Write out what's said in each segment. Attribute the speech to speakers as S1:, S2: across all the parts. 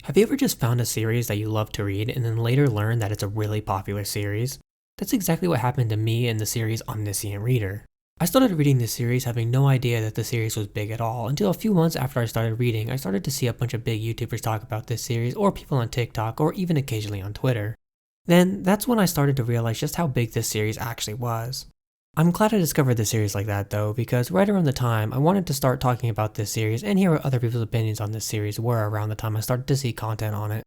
S1: Have you ever just found a series that you love to read and then later learned that it's a really popular series? That's exactly what happened to me in the series Omniscient Reader. I started reading this series having no idea that the series was big at all until a few months after I started reading. I started to see a bunch of big YouTubers talk about this series, or people on TikTok, or even occasionally on Twitter. Then that's when I started to realize just how big this series actually was. I'm glad I discovered the series like that though, because right around the time I wanted to start talking about this series and hear what other people's opinions on this series were around the time I started to see content on it.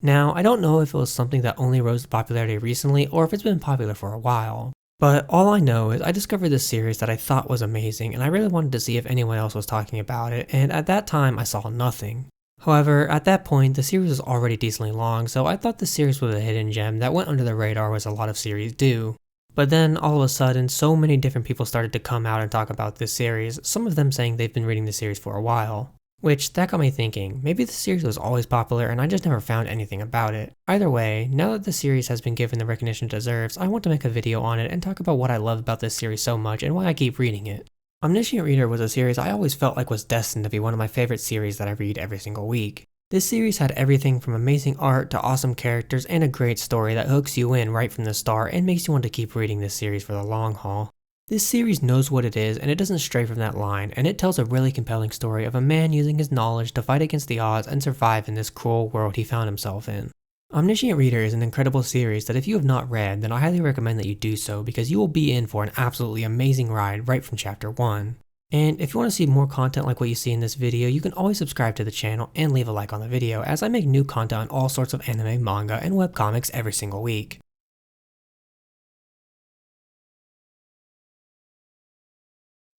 S1: Now, I don't know if it was something that only rose to popularity recently or if it's been popular for a while, but all I know is I discovered this series that I thought was amazing and I really wanted to see if anyone else was talking about it, and at that time I saw nothing. However, at that point the series was already decently long, so I thought the series was a hidden gem that went under the radar as a lot of series do. But then, all of a sudden, so many different people started to come out and talk about this series, some of them saying they've been reading the series for a while. Which, that got me thinking, maybe the series was always popular and I just never found anything about it. Either way, now that the series has been given the recognition it deserves, I want to make a video on it and talk about what I love about this series so much and why I keep reading it. Omniscient Reader was a series I always felt like was destined to be one of my favorite series that I read every single week. This series had everything from amazing art to awesome characters and a great story that hooks you in right from the start and makes you want to keep reading this series for the long haul. This series knows what it is and it doesn't stray from that line, and it tells a really compelling story of a man using his knowledge to fight against the odds and survive in this cruel world he found himself in. Omniscient Reader is an incredible series that if you have not read, then I highly recommend that you do so because you will be in for an absolutely amazing ride right from chapter 1. And if you want to see more content like what you see in this video, you can always subscribe to the channel and leave a like on the video, as I make new content on all sorts of anime, manga, and webcomics every single week.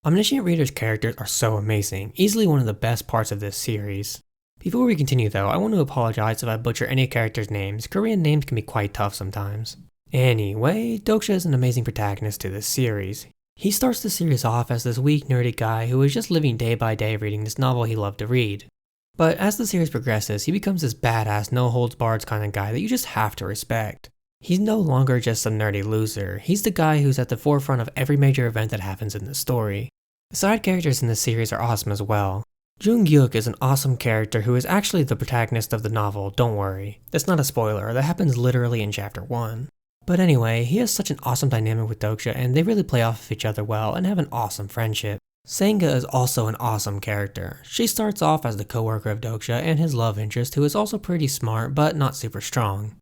S1: Omniscient Reader's characters are so amazing, easily one of the best parts of this series. Before we continue though, I want to apologize if I butcher any characters' names. Korean names can be quite tough sometimes. Anyway, Doksha is an amazing protagonist to this series. He starts the series off as this weak, nerdy guy who is just living day by day reading this novel he loved to read. But as the series progresses, he becomes this badass, no-holds-barred kind of guy that you just have to respect. He's no longer just some nerdy loser, he's the guy who's at the forefront of every major event that happens in the story. The side characters in this series are awesome as well. Jung-gyuk is an awesome character who is actually the protagonist of the novel, don't worry. That's not a spoiler, that happens literally in chapter 1. But anyway, he has such an awesome dynamic with Doksha and they really play off of each other well and have an awesome friendship. Senga is also an awesome character. She starts off as the co-worker of Doksha and his love interest, who is also pretty smart but not super strong.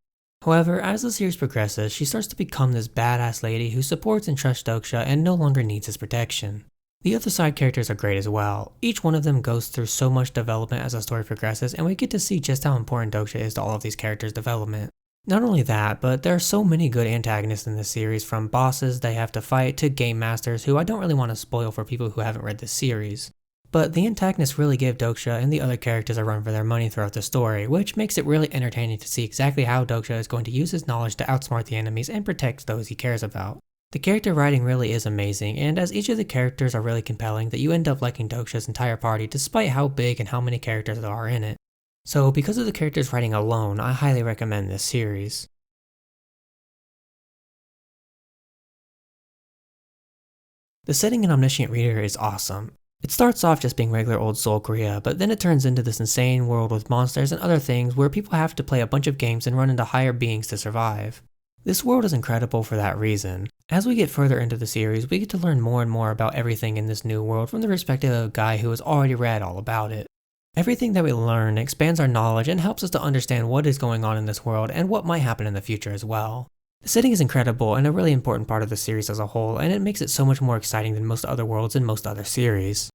S1: However, as the series progresses, she starts to become this badass lady who supports and trusts Doksha and no longer needs his protection. The other side characters are great as well. Each one of them goes through so much development as the story progresses, and we get to see just how important Doksha is to all of these characters' development. Not only that, but there are so many good antagonists in this series, from bosses they have to fight to game masters who I don't really want to spoil for people who haven't read this series. But the antagonists really give Doksha and the other characters a run for their money throughout the story, which makes it really entertaining to see exactly how Doksha is going to use his knowledge to outsmart the enemies and protect those he cares about. The character writing really is amazing, and as each of the characters are really compelling, that you end up liking Doksha's entire party despite how big and how many characters there are in it. So because of the characters writing alone, I highly recommend this series. The setting in Omniscient Reader is awesome. It starts off just being regular old Seoul, Korea, but then it turns into this insane world with monsters and other things where people have to play a bunch of games and run into higher beings to survive. This world is incredible for that reason. As we get further into the series, we get to learn more and more about everything in this new world from the perspective of a guy who has already read all about it. Everything that we learn expands our knowledge and helps us to understand what is going on in this world and what might happen in the future as well. The setting is incredible and a really important part of the series as a whole, and it makes it so much more exciting than most other worlds in most other series.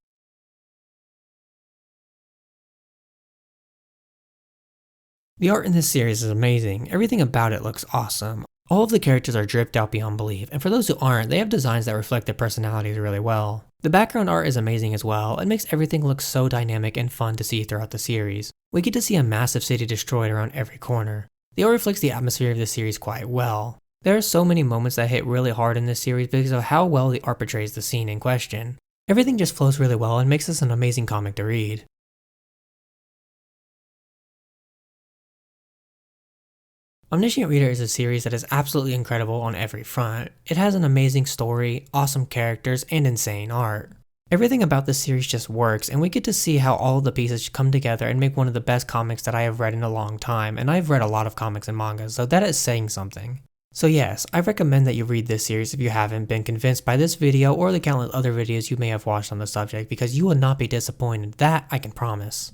S1: The art in this series is amazing. Everything about it looks awesome. All of the characters are dripped out beyond belief, and for those who aren't, they have designs that reflect their personalities really well. The background art is amazing as well, and makes everything look so dynamic and fun to see throughout the series. We get to see a massive city destroyed around every corner. The art reflects the atmosphere of the series quite well. There are so many moments that hit really hard in this series because of how well the art portrays the scene in question. Everything just flows really well and makes this an amazing comic to read. Omniscient Reader is a series that is absolutely incredible on every front. It has an amazing story, awesome characters, and insane art. Everything about this series just works, and we get to see how all of the pieces come together and make one of the best comics that I have read in a long time, and I've read a lot of comics and mangas, so that is saying something. So yes, I recommend that you read this series if you haven't been convinced by this video or the countless other videos you may have watched on the subject, because you will not be disappointed, that I can promise.